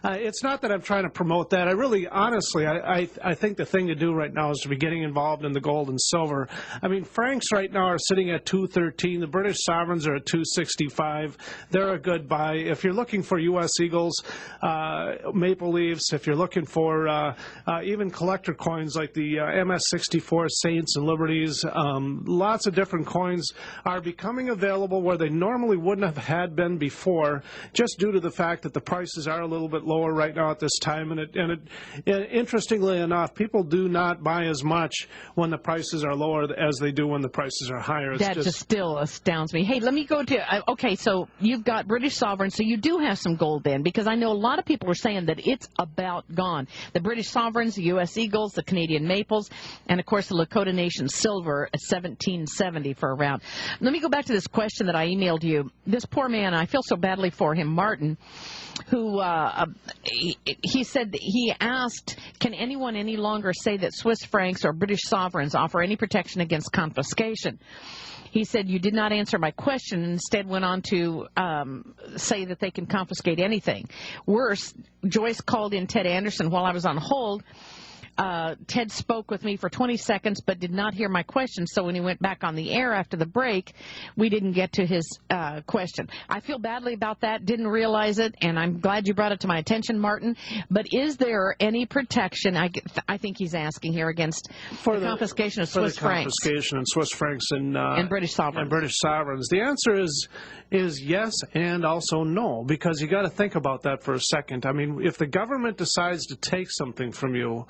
it's not that I'm trying to promote that. I really, honestly, I think the thing to do right now is to be getting involved in the gold and silver. I mean, francs right now are sitting at 213. The British sovereigns are at 265. They're a good buy. If you're looking for U.S. Eagles, Maple Leafs, if you're looking for even collector coins like the MS-64 Saints and Liberties, lots of different coins are becoming available where they normally wouldn't have had been before, just due to the fact that the prices are a little bit lower right now at this time. And interestingly enough, people do not buy as much when the prices are lower as they do when the prices are higher. That just still astounds me. Hey, let me go to, okay, so you've got British sovereign, so you do have some gold then, because I know a lot of people are saying that it's about gone. The British sovereigns, the U.S. Eagles, the Canadian Maples, and, of course, the Lakota Nation silver at 1770 for a round. Let me go back to this question that I emailed you. This poor man, I feel so badly for him, Martin, who he said, he asked, can anyone any longer say that Swiss francs or British sovereigns offer any protection against confiscation? He said, you did not answer my question, and instead went on to say that they can confiscate anything. Worse, Joyce called in Ted Anderson while I was on hold. Ted spoke with me for 20 seconds but did not hear my question, so when he went back on the air after the break, we didn't get to his question. I feel badly about that, didn't realize it, and I'm glad you brought it to my attention, Martin. But is there any protection, I think he's asking here, against the confiscation of Swiss francs? Confiscation and Swiss francs and British sovereigns. And British sovereigns. The answer is yes and also no, because you got to think about that for a second. I mean, if the government decides to take something from you,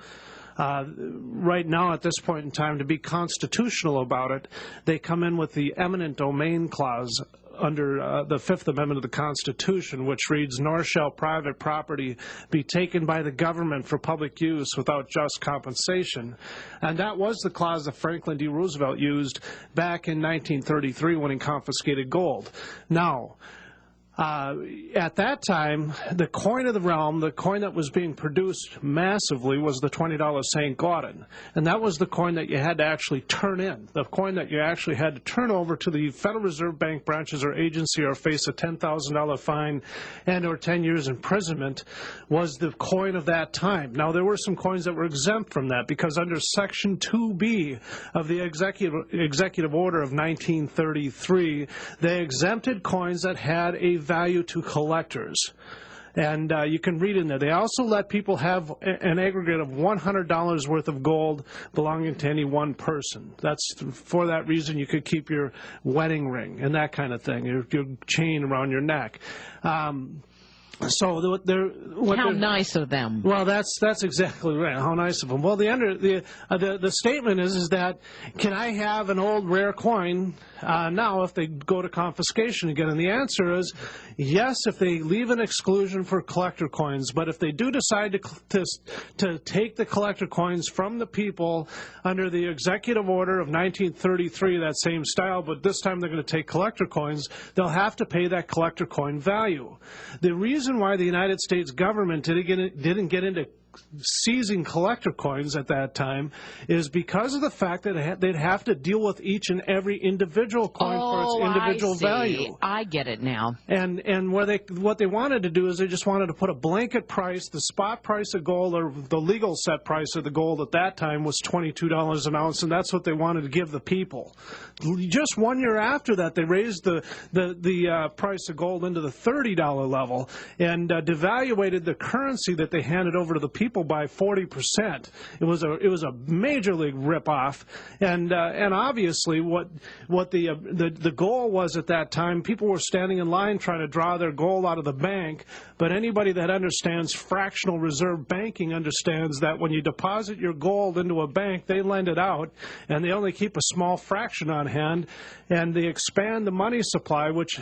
right now, at this point in time, to be constitutional about it, they come in with the eminent domain clause under the Fifth Amendment of the Constitution, which reads, nor shall private property be taken by the government for public use without just compensation. And that was the clause that Franklin D. Roosevelt used back in 1933 when he confiscated gold. Now, at that time, the coin of the realm, the coin that was being produced massively, was the $20 St. Gaudens. And that was the coin that you had to actually turn in, the coin that you actually had to turn over to the Federal Reserve Bank branches or agency or face a $10,000 fine and or 10 years imprisonment, was the coin of that time. Now, there were some coins that were exempt from that, because under Section 2B of the Executive Order of 1933, they exempted coins that had a value to collectors. And you can read in there. They also let people have an aggregate of $100 worth of gold belonging to any one person. That's for that reason you could keep your wedding ring and that kind of thing, your chain around your neck. So how nice of them. Well, that's exactly right. How nice of them. Well, the statement is that, can I have an old rare coin now if they go to confiscation again? And the answer is yes, if they leave an exclusion for collector coins. But if they do decide to take the collector coins from the people under the Executive Order of 1933, that same style, but this time they're going to take collector coins, they'll have to pay that collector coin value. The reason why the United States government didn't get into seizing collector coins at that time is because of the fact that they'd have to deal with each and every individual coin for its individual value. I get it now. And what they wanted to do is they just wanted to put a blanket price, the spot price of gold, or the legal set price of the gold at that time was $22 an ounce, and that's what they wanted to give the people. Just 1 year after that, they raised the price of gold into the $30 level and devaluated the currency that they handed over to the people by 40%. It was a major league ripoff, and obviously what the goal was at that time. People were standing in line trying to draw their gold out of the bank, but anybody that understands fractional reserve banking understands that when you deposit your gold into a bank, they lend it out, and they only keep a small fraction on hand, and they expand the money supply, which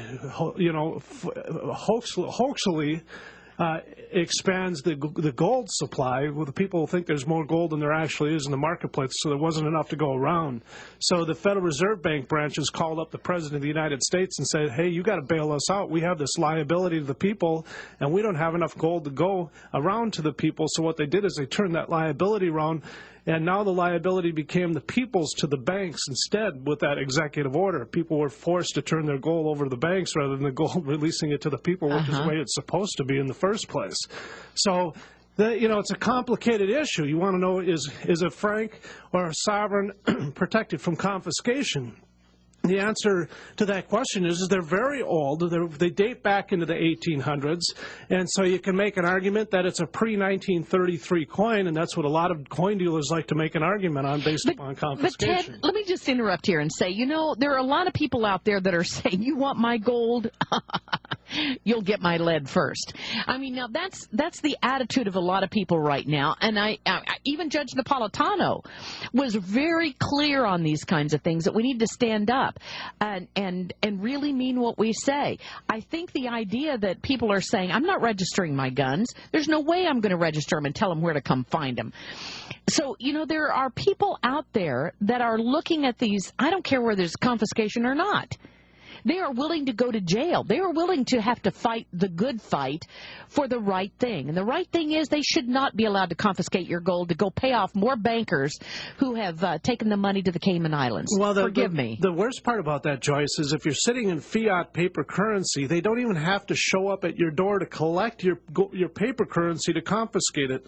hoaxily expands the gold supply. Well, the people think there's more gold than there actually is in the marketplace, so there wasn't enough to go around. So the Federal Reserve Bank branches called up the President of the United States and said, hey, you got to bail us out. We have this liability to the people, and we don't have enough gold to go around to the people. So what they did is they turned that liability around, and now the liability became the people's to the banks instead with that executive order. People were forced to turn their gold over to the banks rather than the gold releasing it to the people, which is the way it's supposed to be in the first first place. So, it's a complicated issue. You want to know, is a frank or a sovereign protected from confiscation? The answer to that question is they're very old. They date back into the 1800s, and so you can make an argument that it's a pre-1933 coin, and that's what a lot of coin dealers like to make an argument on based upon confiscation. But Ted, let me just interrupt here and say, there are a lot of people out there that are saying, you want my gold? You'll get my lead first. I mean, now that's the attitude of a lot of people right now, and I even Judge Napolitano was very clear on these kinds of things, that we need to stand up and really mean what we say. I think the idea that people are saying, I'm not registering my guns, there's no way I'm going to register them and tell them where to come find them. So, there are people out there that are looking at these, I don't care whether there's confiscation or not. They are willing to go to jail. They are willing to have to fight the good fight for the right thing. And the right thing is they should not be allowed to confiscate your gold to go pay off more bankers who have taken the money to the Cayman Islands. Well, Forgive me. The worst part about that, Joyce, is if you're sitting in fiat paper currency, they don't even have to show up at your door to collect your paper currency to confiscate it.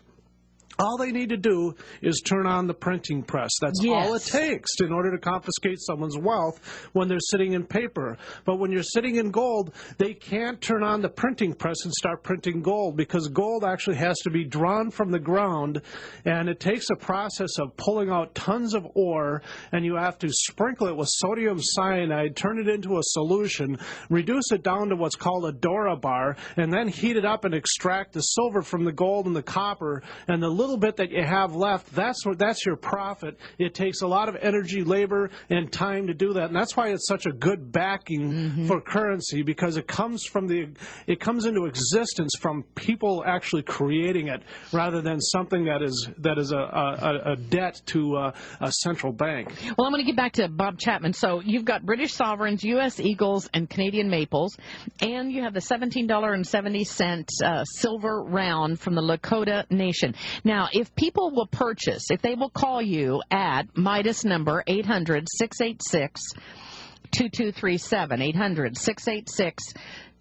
All they need to do is turn on the printing press. That's all it takes in order to confiscate someone's wealth when they're sitting in paper. But when you're sitting in gold, they can't turn on the printing press and start printing gold, because gold actually has to be drawn from the ground, and it takes a process of pulling out tons of ore, and you have to sprinkle it with sodium cyanide, turn it into a solution, reduce it down to what's called a Dora bar, and then heat it up and extract the silver from the gold and the copper, and the little bit that you have left, that's your profit. It takes a lot of energy, labor, and time to do that, and that's why it's such a good backing for currency, because it comes into existence from people actually creating it, rather than something that is a debt to a central bank. Well, I'm going to get back to Bob Chapman. So you've got British sovereigns, U.S. Eagles, and Canadian maples, and you have the $17.70 silver round from the Lakota Nation. Now, if people will purchase, if they will call you at Midas number 800-686-2237,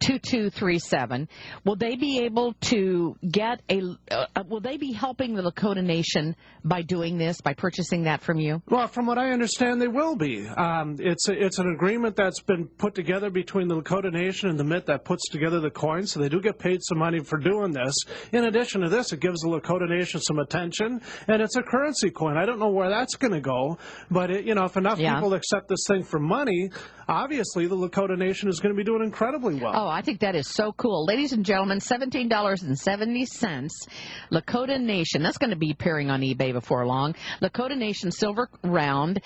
800-686-2237, will they be able to get will they be helping the Lakota Nation by doing this, by purchasing that from you? Well, from what I understand, they will be. It's an agreement that's been put together between the Lakota Nation and the Mint that puts together the coins, so they do get paid some money for doing this. In addition to this, it gives the Lakota Nation some attention, and it's a currency coin. I don't know where that's going to go, but if enough people accept this thing for money, obviously the Lakota Nation is going to be doing incredibly well. Oh, I think that is so cool. Ladies and gentlemen, $17.70, Lakota Nation. That's going to be appearing on eBay before long. Lakota Nation silver round,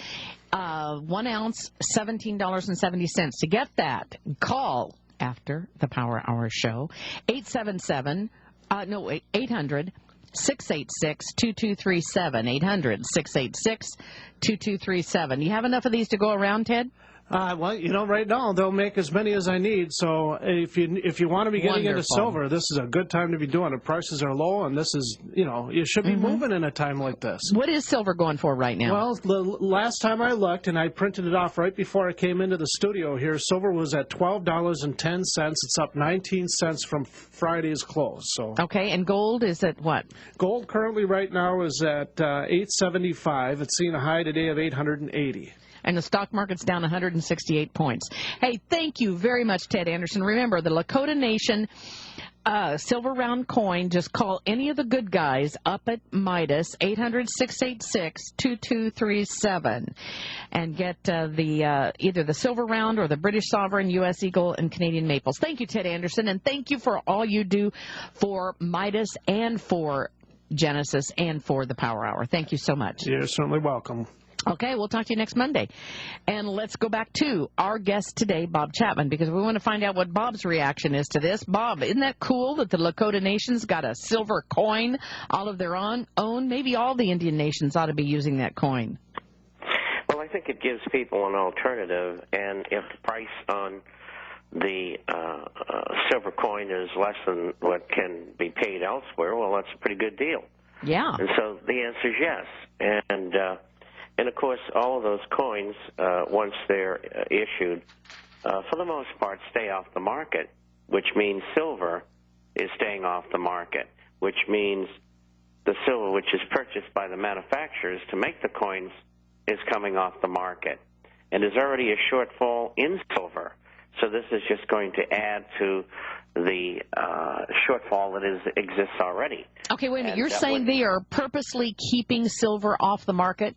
1 ounce, $17.70. To get that, call after the Power Hour show, 800-686-2237, 800-686-2237. Do you have enough of these to go around, Ted? Well, right now they'll make as many as I need. So if you want to be getting into silver, this is a good time to be doing it. Prices are low, and this is, you should be moving in a time like this. What is silver going for right now? Well, the last time I looked, and I printed it off right before I came into the studio here, silver was at $12.10. It's up 19 cents from Friday's close. So okay, and gold is at what? Gold currently right now is at $875. It's seen a high today of $880. And the stock market's down 168 points. Hey, thank you very much, Ted Anderson. Remember, the Lakota Nation silver round coin, just call any of the good guys up at Midas, 800-686-2237, and get either the silver round or the British sovereign, U.S. Eagle, and Canadian maples. Thank you, Ted Anderson, and thank you for all you do for Midas and for Genesis and for the Power Hour. Thank you so much. You're certainly welcome. Okay, we'll talk to you next Monday. And let's go back to our guest today, Bob Chapman, because we want to find out what Bob's reaction is to this. Bob, isn't that cool that the Lakota Nation's got a silver coin all of their own? Maybe all the Indian nations ought to be using that coin. Well, I think it gives people an alternative, and if the price on the silver coin is less than what can be paid elsewhere, well, that's a pretty good deal. Yeah. And so the answer is yes. And of course, all of those coins, once they're issued, for the most part, stay off the market, which means silver is staying off the market, which means the silver which is purchased by the manufacturers to make the coins is coming off the market. And there's already a shortfall in silver. So this is just going to add to the shortfall that exists already. Okay, wait a minute. And You're saying they are purposely keeping silver off the market?